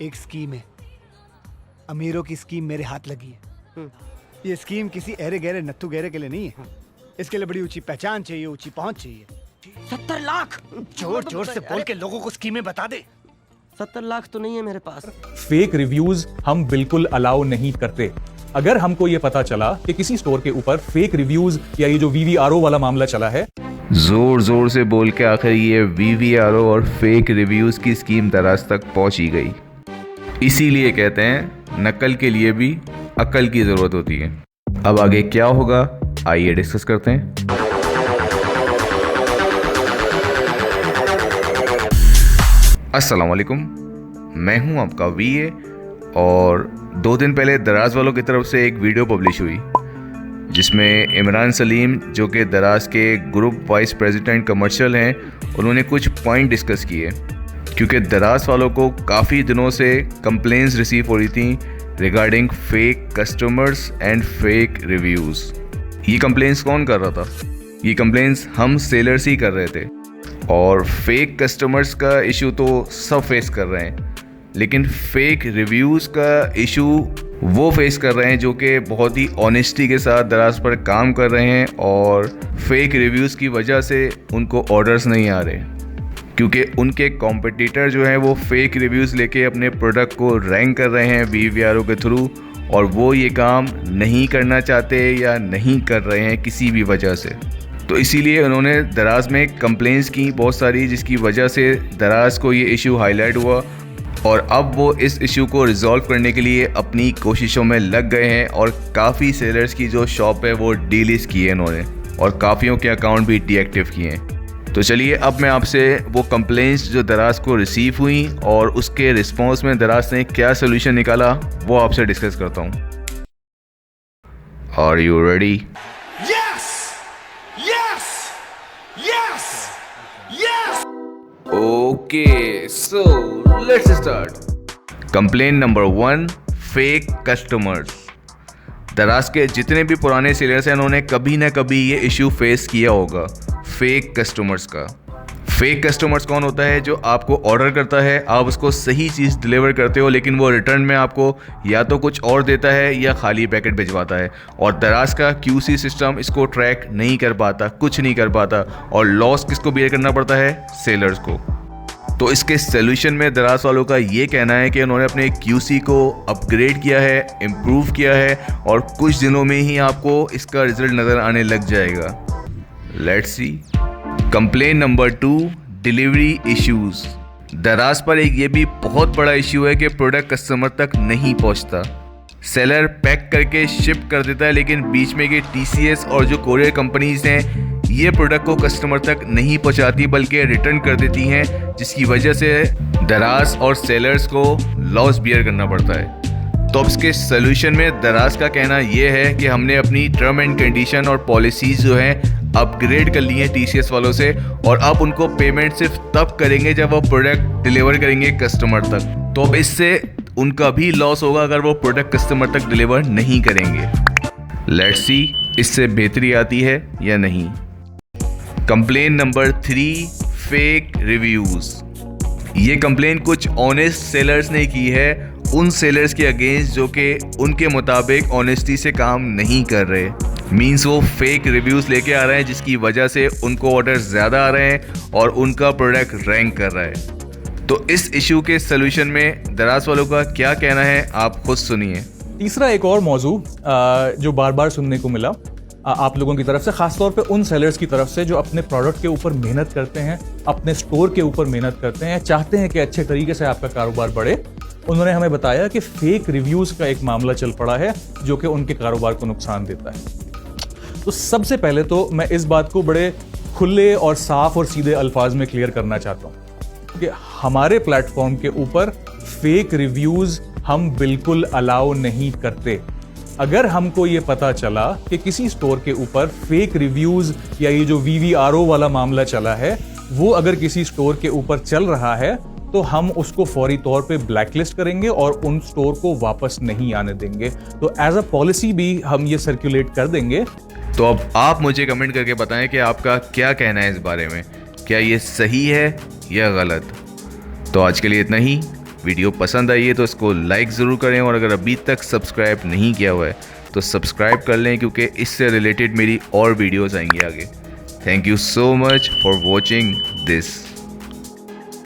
एक स्कीम है, अमीरों की स्कीम मेरे हाथ लगी है। ये स्कीम किसी अहरे गहरे नत्थु गहरे के लिए नहीं है। इसके लिए बड़ी ऊंची पहचान चाहिए, ऊंची पहुंच चाहिए। 70 लाख। जोर जोर से बोल के लोगों को स्कीमें बता दे। 70 लाख तो नहीं है मेरे पास। फेक रिव्यूज हम बिल्कुल अलाउ नहीं करते। अगर हमको ये पता चला कि किसी स्टोर के ऊपर फेक रिव्यूज या ये जो VVRO वाला मामला चला है, जोर जोर से बोल के आखिर ये VVRO और फेक रिव्यूज की स्कीम दराज तक पहुंच ही गई। इसीलिए कहते हैं नकल के लिए भी अकल की जरूरत होती है। अब आगे क्या होगा आइए डिस्कस करते हैं। अस्सलाम वालेकुम, मैं हूं आपका VA और 2 दिन पहले दराज वालों की तरफ से एक वीडियो पब्लिश हुई जिसमें इमरान सलीम जो कि दराज के ग्रुप वाइस प्रेसिडेंट कमर्शियल हैं, उन्होंने कुछ पॉइंट डिस्कस किए क्योंकि दराज वालों को काफ़ी दिनों से कंप्लेंट्स रिसीव हो रही थी regarding fake customers and fake reviews. ये कंप्लेंट्स कौन कर रहा था? ये कंप्लेंट्स हम सेलर्स ही कर रहे थे और फेक कस्टमर्स का इशू तो सब फेस कर रहे हैं, लेकिन फेक रिव्यूज़ का इशू वो फेस कर रहे हैं जो कि बहुत ही ऑनेस्टी के साथ दराज पर काम कर रहे हैं और फेक रिव्यूज़ की वजह से उनको ऑर्डर्स नहीं आ रहे क्योंकि उनके कॉम्पिटिटर जो हैं वो फेक रिव्यूज़ लेके अपने प्रोडक्ट को रैंक कर रहे हैं VVRO के थ्रू और वो ये काम नहीं करना चाहते या नहीं कर रहे हैं किसी भी वजह से। तो इसीलिए उन्होंने दराज में कंप्लेंट्स की बहुत सारी, जिसकी वजह से दराज को ये इशू हाईलाइट हुआ और अब वो इस इशू को रिजॉल्व करने के लिए अपनी कोशिशों में लग गए हैं और काफ़ी सेलर्स की जो शॉप है वो डीलिस्ट की है इन्होंने और काफ़ियों के अकाउंट भी डीएक्टिव किए हैं। तो चलिए अब मैं आपसे वो कंप्लेंट्स जो दराज को रिसीव हुई और उसके रिस्पॉन्स में दराज ने क्या सोल्यूशन निकाला वो आपसे डिस्कस करता हूँ। Are you ready? Okay, so let's start. Complaint number 1, fake customers. Daraz के जितने भी पुराने सेलर्स हैं उन्होंने कभी ना कभी ये इशू फेस किया होगा फेक कस्टमर्स का। फेक कस्टमर्स कौन होता है? जो आपको ऑर्डर करता है, आप उसको सही चीज़ डिलीवर करते हो लेकिन वो रिटर्न में आपको या तो कुछ और देता है या खाली पैकेट भिजवाता है और दराज का QC सिस्टम इसको ट्रैक नहीं कर पाता, कुछ नहीं कर पाता और लॉस किसको बेयर करना पड़ता है? सेलर्स को। तो इसके सोल्यूशन में दराज वालों का ये कहना है कि उन्होंने अपने QC को अपग्रेड किया है, इम्प्रूव किया है और कुछ दिनों में ही आपको इसका रिजल्ट नज़र आने लग जाएगा। Let's see. Complaint number 2, delivery issues. दराज पर एक ये भी बहुत बड़ा इश्यू है कि प्रोडक्ट कस्टमर तक नहीं पहुंचता। सेलर पैक करके शिप कर देता है लेकिन बीच में ये TCS और जो कोरियर कंपनीज हैं ये प्रोडक्ट को कस्टमर तक नहीं पहुंचाती बल्कि रिटर्न कर देती हैं, जिसकी वजह से दराज और सेलर्स को लॉस बियर करना पड़ता है। तो अब इसके सोल्यूशन में दराज का कहना यह है कि हमने अपनी टर्म एंड कंडीशन और पॉलिसीज़ जो हैं अपग्रेड कर ली हैं TCS वालों से और अब उनको पेमेंट सिर्फ तब करेंगे जब वो प्रोडक्ट डिलीवर करेंगे कस्टमर तक। तो अब इससे उनका भी लॉस होगा अगर वो प्रोडक्ट कस्टमर तक डिलीवर नहीं करेंगे। लेट्स सी इससे बेहतरी आती है या नहीं। Complaint number 3, fake reviews. ये कंप्लेंट कुछ ऑनेस्ट सेलर्स ने की है उन सेलर्स के अगेंस्ट जो कि उनके मुताबिक ऑनेस्टी से काम नहीं कर रहे। मीन्स वो फेक रिव्यूज़ लेके आ रहे हैं जिसकी वजह से उनको ऑर्डर्स ज़्यादा आ रहे हैं और उनका प्रोडक्ट रैंक कर रहा है। तो इस इशू के सोल्यूशन में दराज वालों का क्या कहना है आप खुद सुनिए। तीसरा एक और मौजू जो बार बार सुनने को मिला आप लोगों की तरफ से, खासतौर पे उन सेलर्स की तरफ से जो अपने प्रोडक्ट के ऊपर मेहनत करते हैं, अपने स्टोर के ऊपर मेहनत करते हैं, चाहते हैं कि अच्छे तरीके से आपका कारोबार बढ़े। उन्होंने हमें बताया कि फेक रिव्यूज़ का एक मामला चल पड़ा है जो कि उनके कारोबार को नुकसान देता है। तो सबसे पहले तो मैं इस बात को बड़े खुले और साफ और सीधे अल्फाज में क्लियर करना चाहता हूँ कि हमारे प्लेटफॉर्म के ऊपर फेक रिव्यूज़ हम बिल्कुल अलाउ नहीं करते। अगर हमको ये पता चला कि किसी स्टोर के ऊपर फेक रिव्यूज़ या ये जो VVRO वाला मामला चला है वो अगर किसी स्टोर के ऊपर चल रहा है तो हम उसको फौरी तौर पे ब्लैकलिस्ट करेंगे और उन स्टोर को वापस नहीं आने देंगे। तो एज अ पॉलिसी भी हम ये सर्कुलेट कर देंगे। तो अब आप मुझे कमेंट करके बताएं कि आपका क्या कहना है इस बारे में, क्या ये सही है या गलत। तो आज के लिए इतना ही। वीडियो पसंद आई है तो इसको लाइक ज़रूर करें, और अगर अभी तक सब्सक्राइब नहीं किया हुआ है तो सब्सक्राइब कर लें, क्योंकि इससे रिलेटेड मेरी और वीडियोस आएंगी आगे। Thank you so much for watching this.